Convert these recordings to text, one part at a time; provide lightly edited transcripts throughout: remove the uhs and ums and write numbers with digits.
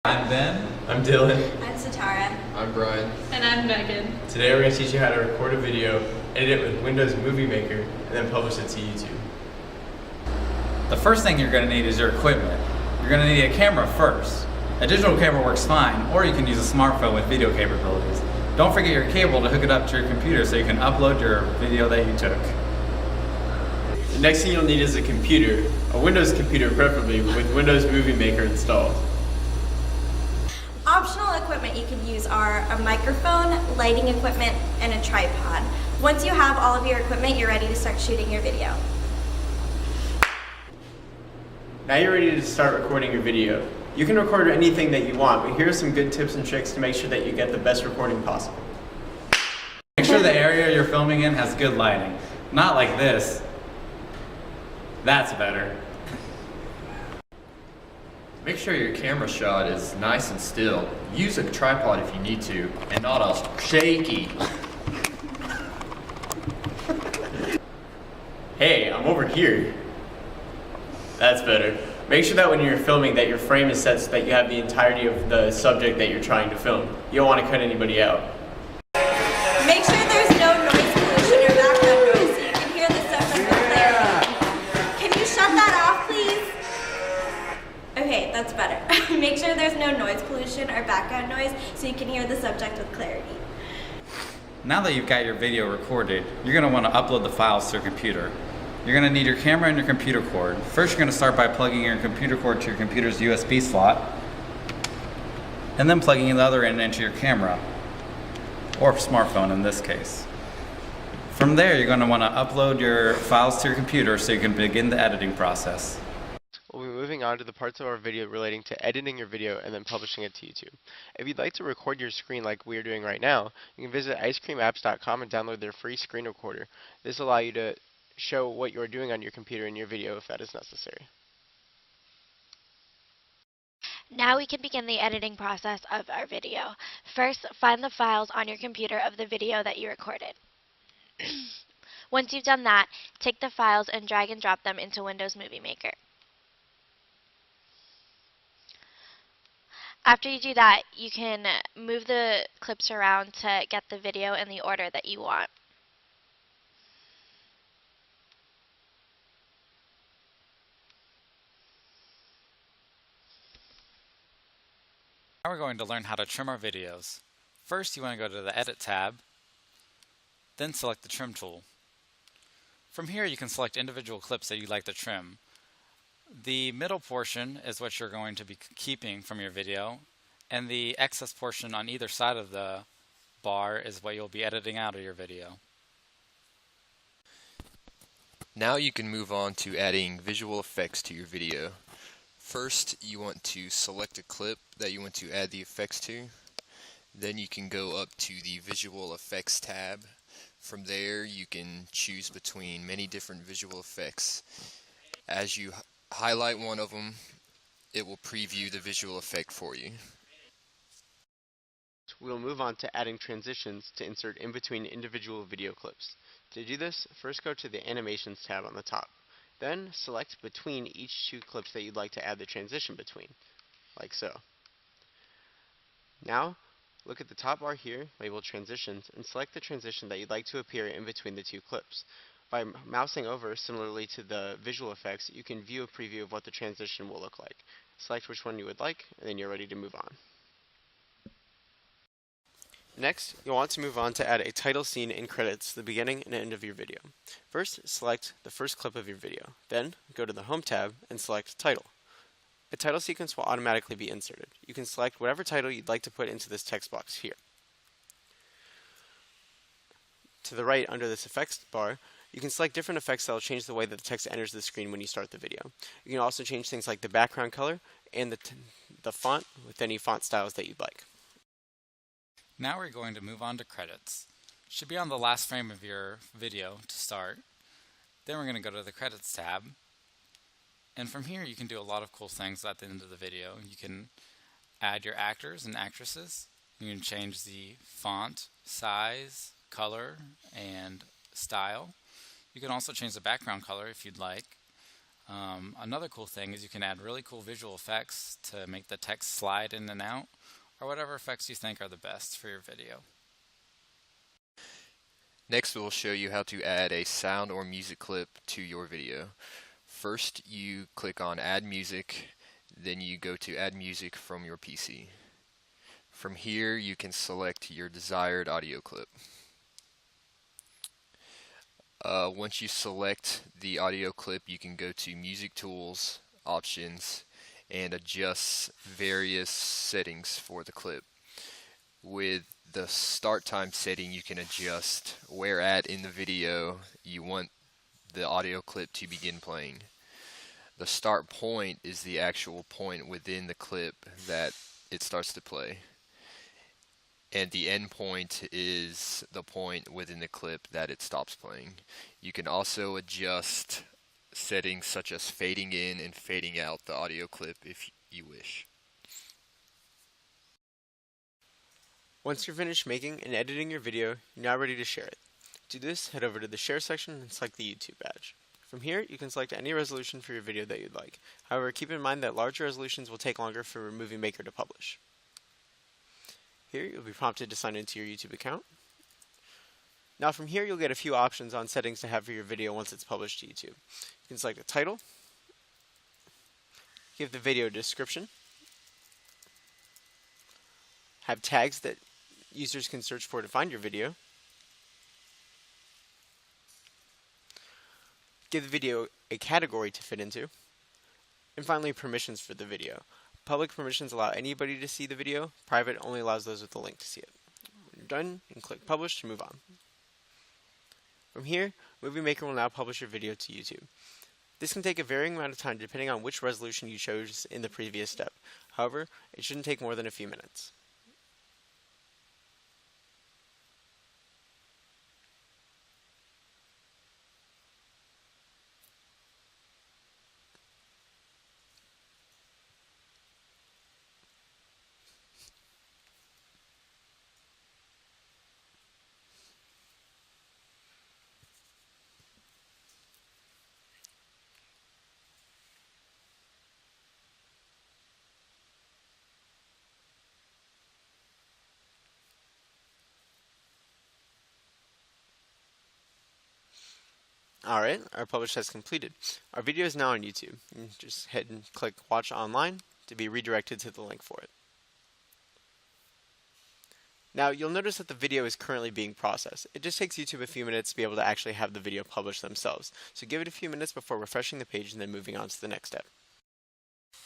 I'm Ben. I'm Dylan. I'm Satara. I'm Brian. And I'm Megan. Today we're going to teach you how to record a video, edit it with Windows Movie Maker, and then publish it to YouTube. The first thing you're going to need is your equipment. You're going to need a camera first. A digital camera works fine, or you can use a smartphone with video capabilities. Don't forget your cable to hook it up to your computer so you can upload your video that you took. The next thing you'll need is a computer, a Windows computer preferably, with Windows Movie Maker installed. Optional equipment you can use are a microphone, lighting equipment, and a tripod. Once you have all of your equipment, you're ready to start shooting your video. Now you're ready to start recording your video. You can record anything that you want, but here are some good tips and tricks to make sure that you get the best recording possible. Make sure the area you're filming in has good lighting. Not like this. That's better. Make sure your camera shot is nice and still. Use a tripod if you need to, and not all shaky. Hey, I'm over here. That's better. Make sure that when you're filming that your frame is set so that you have the entirety of the subject that you're trying to film. You don't want to cut anybody out. Make sure there's no noise pollution or background noise so you can hear the subject with clarity. Can you shut that off, please? Okay, that's better. Make sure there's no noise pollution or background noise so you can hear the subject with clarity. Now that you've got your video recorded, you're going to want to upload the files to your computer. You're going to need your camera and your computer cord. First, you're going to start by plugging your computer cord to your computer's USB slot, and then plugging the other end into your camera, or smartphone in this case. From there, you're going to want to upload your files to your computer so you can begin the editing process. We'll be moving on to the parts of our video relating to editing your video and then publishing it to YouTube. If you'd like to record your screen like we are doing right now, you can visit icecreamapps.com and download their free screen recorder. This will allow you to show what you're doing on your computer in your video if that is necessary. Now we can begin the editing process of our video. First, find the files on your computer of the video that you recorded. Once you've done that, take the files and drag and drop them into Windows Movie Maker. After you do that, you can move the clips around to get the video in the order that you want. Now we're going to learn how to trim our videos. First, you want to go to the Edit tab, then select the Trim tool. From here, you can select individual clips that you'd like to trim. The middle portion is what you're going to be keeping from your video, and the excess portion on either side of the bar is what you'll be editing out of your video. Now you can move on to adding visual effects to your video. First, you want to select a clip that you want to add the effects to. Then you can go up to the Visual Effects tab. From there, you can choose between many different visual effects. As you highlight one of them, it will preview the visual effect for you. We'll move on to adding transitions to insert in between individual video clips. To do this, first go to the Animations tab on the top. Then select between each two clips that you'd like to add the transition between, like so. Now, look at the top bar here, labeled Transitions, and select the transition that you'd like to appear in between the two clips. By mousing over, similarly to the visual effects, you can view a preview of what the transition will look like. Select which one you would like, and then you're ready to move on. Next, you'll want to move on to add a title scene and credits to the beginning and end of your video. First, select the first clip of your video. Then, go to the Home tab and select Title. A title sequence will automatically be inserted. You can select whatever title you'd like to put into this text box here. To the right, under this effects bar, you can select different effects that will change the way that the text enters the screen when you start the video. You can also change things like the background color and the font with any font styles that you'd like. Now we're going to move on to credits. It should be on the last frame of your video to start. Then we're going to go to the Credits tab. And from here you can do a lot of cool things at the end of the video. You can add your actors and actresses. You can change the font, size, color, and style. You can also change the background color if you'd like. Another cool thing is you can add really cool visual effects to make the text slide in and out, or whatever effects you think are the best for your video. Next, we'll show you how to add a sound or music clip to your video. First, you click on Add Music, then you go to Add Music from your PC. From here, you can select your desired audio clip. Once you select the audio clip, you can go to Music Tools, Options, and adjust various settings for the clip. With the start time setting, you can adjust where at in the video you want the audio clip to begin playing. The start point is the actual point within the clip that it starts to play. And the end point is the point within the clip that it stops playing. You can also adjust settings such as fading in and fading out the audio clip if you wish. Once you're finished making and editing your video, you're now ready to share it. To do this, head over to the Share section and select the YouTube badge. From here, you can select any resolution for your video that you'd like. However, keep in mind that larger resolutions will take longer for Movie Maker to publish. Here, you'll be prompted to sign into your YouTube account. Now from here, you'll get a few options on settings to have for your video once it's published to YouTube. You can select a title, give the video a description, have tags that users can search for to find your video, give the video a category to fit into, and finally permissions for the video. Public permissions allow anybody to see the video. Private only allows those with the link to see it. When you're done, you can click Publish to move on. From here, Movie Maker will now publish your video to YouTube. This can take a varying amount of time depending on which resolution you chose in the previous step. However, it shouldn't take more than a few minutes. Alright, our publish has completed. Our video is now on YouTube. You can just head and click Watch Online to be redirected to the link for it. Now, you'll notice that the video is currently being processed. It just takes YouTube a few minutes to be able to actually have the video published themselves. So give it a few minutes before refreshing the page and then moving on to the next step.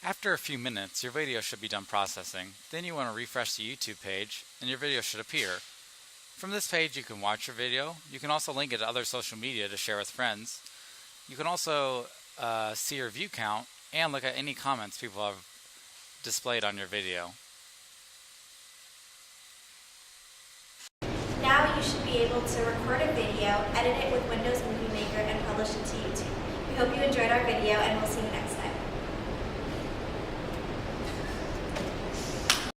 After a few minutes, your video should be done processing. Then you want to refresh the YouTube page and your video should appear. From this page, you can watch your video. You can also link it to other social media to share with friends. You can also see your view count and look at any comments people have displayed on your video. Now you should be able to record a video, edit it with Windows Movie Maker, and publish it to YouTube. We hope you enjoyed our video, and we'll see you next time.